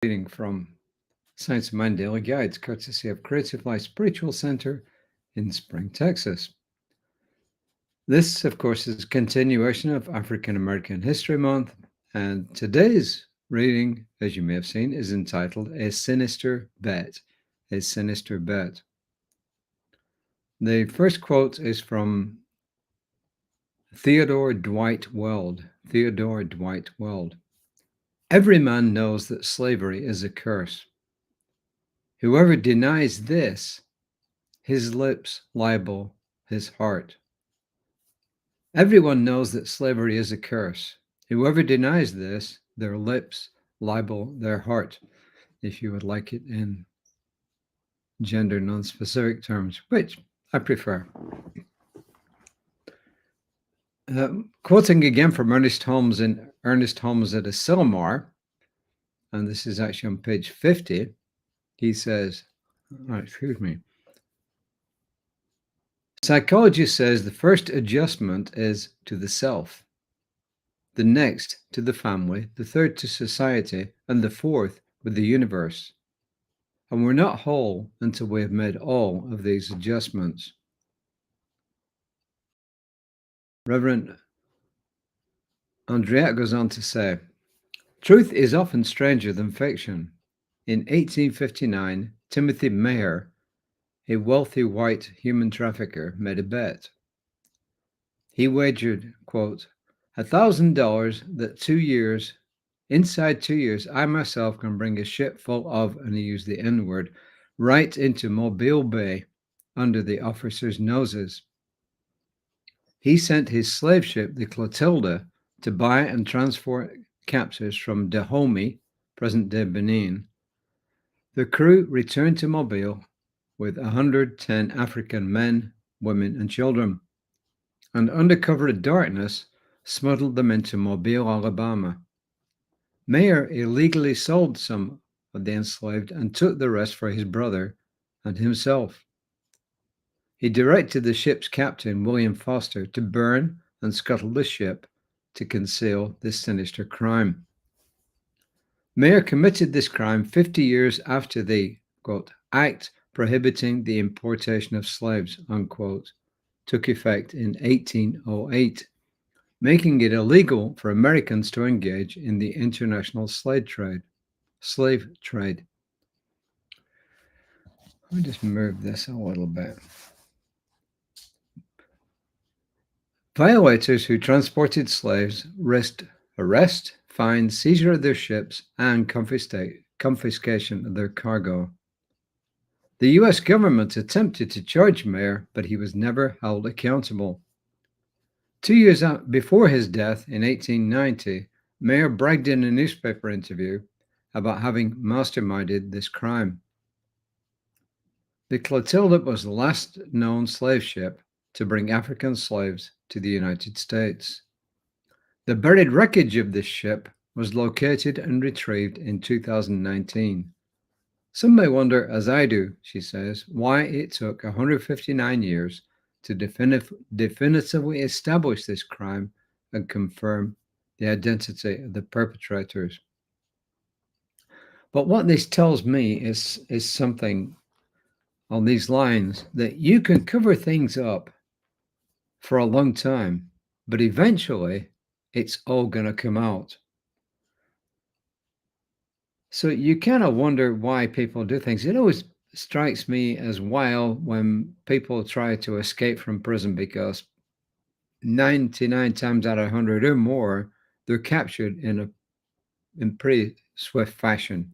Reading from Science of Mind Daily Guides, courtesy of Creative Life Spiritual Center in Spring, Texas. This, of course, is a continuation of African American History Month, and today's reading, as you may have seen, is entitled A Sinister Bet. A Sinister Bet. The first quote is from Theodore Dwight Weld. Theodore Dwight Weld. Every man knows that slavery is a curse. Whoever denies this, his lips libel his heart. Everyone knows that slavery is a curse. Whoever denies this, their lips libel their heart, if you would like it in gender non-specific terms, which I prefer. Quoting again from Ernest Holmes in Ernest Holmes at Asilomar, and this is actually on page 50, he says, Psychology says the first adjustment is to the self, the next to the family, the third to society, and the fourth with the universe. And we're not whole until we have made all of these adjustments. Reverend Andriette goes on to say, truth is often stranger than fiction. In 1859, Timothy Mayer, a wealthy white human trafficker, made a bet. He wagered, quote, $1,000 that inside 2 years, I myself can bring a ship full of, and he used the N word, right into Mobile Bay under the officers' noses. He sent his slave ship, the Clotilda, to buy and transport captives from Dahomey, present-day Benin. The crew returned to Mobile with 110 African men, women, and children, and under cover of darkness, smuggled them into Mobile, Alabama. Mayer illegally sold some of the enslaved and took the rest for his brother and himself. He directed the ship's captain, William Foster, to burn and scuttle the ship to conceal this sinister crime. Mayer committed this crime 50 years after the, quote, act prohibiting the importation of slaves, unquote, took effect in 1808, making it illegal for Americans to engage in the international slave trade. Let me just move this a little bit. Violators who transported slaves risked arrest, fine, seizure of their ships, and confiscation of their cargo. The U.S. government attempted to charge Mayer, but he was never held accountable. 2 years before his death in 1890, Mayer bragged in a newspaper interview about having masterminded this crime. The Clotilda was the last known slave ship to bring African slaves to the United States. The buried wreckage of this ship was located and retrieved in 2019. Some may wonder, as I do, she says, why it took 159 years to definitively establish this crime and confirm the identity of the perpetrators. But what this tells me is something on these lines, that you can cover things up for a long time, but eventually it's all going to come out. So you kind of wonder why people do things. It always strikes me as wild when people try to escape from prison, because 99 times out of 100 or more, they're captured in pretty swift fashion.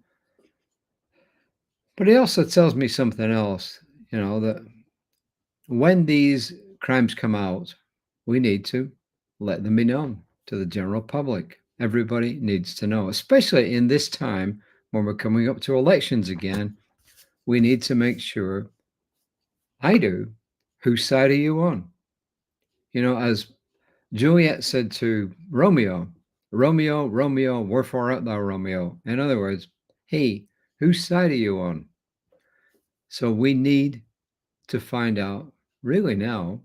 But it also tells me something else, that when these crimes come out, we need to let them be known to the general public. Everybody needs to know, especially in this time when we're coming up to elections again. We need to make sure, I do, whose side are you on? As Juliet said to Romeo, Romeo, Romeo, wherefore art thou, Romeo? In other words, hey, whose side are you on? So we need to find out, really now,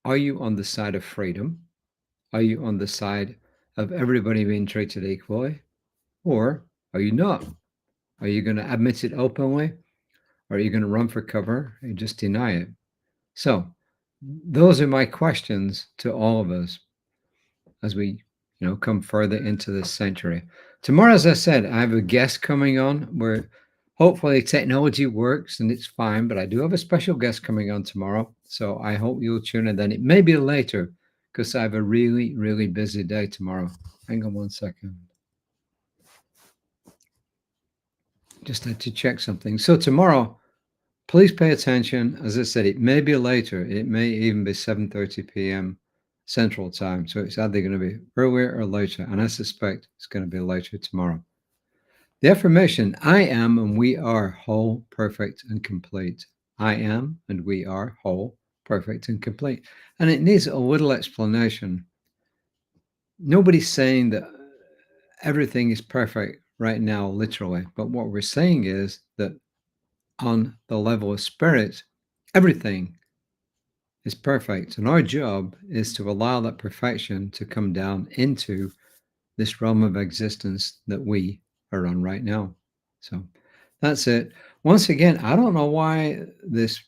are you on the side of freedom? Are you on the side of everybody being treated equally? Or are you not? Are you going to admit it openly? Or are you going to run for cover and just deny it? So, those are my questions to all of us as we, come further into this century. Tomorrow, as I said, I have a guest coming on where hopefully technology works and it's fine, but I do have a special guest coming on tomorrow. So I hope you'll tune in then. It may be later because I have a really, really busy day tomorrow. Hang on one second. Just had to check something. So tomorrow, please pay attention. As I said, it may be later. It may even be 7:30 p.m. Central Time. So it's either going to be earlier or later. And I suspect it's going to be later tomorrow. The affirmation, I am and we are whole, perfect, and complete. I am and we are whole, perfect, and complete. And it needs a little explanation. Nobody's saying that everything is perfect right now, literally. But what we're saying is that on the level of spirit, everything is perfect. And our job is to allow that perfection to come down into this realm of existence that we are on right now. So that's it. Once again, I don't know why this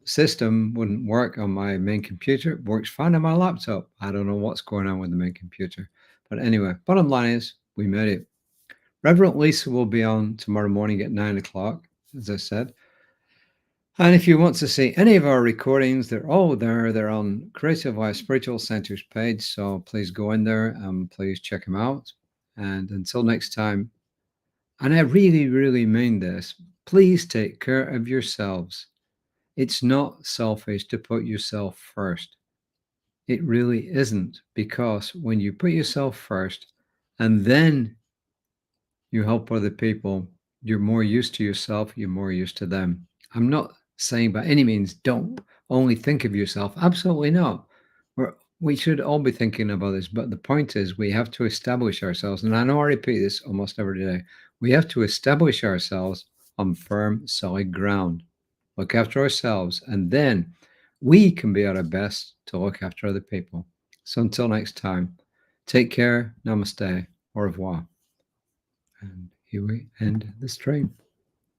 system wouldn't work on my main computer. It works fine on my laptop. I don't know what's going on with the main computer. But anyway, bottom line is we made it. Reverend Lisa will be on tomorrow morning at 9 o'clock, as I said. And if you want to see any of our recordings, they're all there. They're on Creative Life Spiritual Center's page. So please go in there and please check them out. And until next time, and I really, really mean this, please take care of yourselves. It's not selfish to put yourself first. It really isn't, because when you put yourself first and then you help other people, you're more used to yourself, you're more used to them. I'm not saying by any means don't only think of yourself. Absolutely not. We should all be thinking of others. But the point is, we have to establish ourselves. And I know I repeat this almost every day. We have to establish ourselves on firm, solid ground. Look after ourselves. And then we can be at our best to look after other people. So until next time, take care. Namaste. Au revoir. And here we end the stream.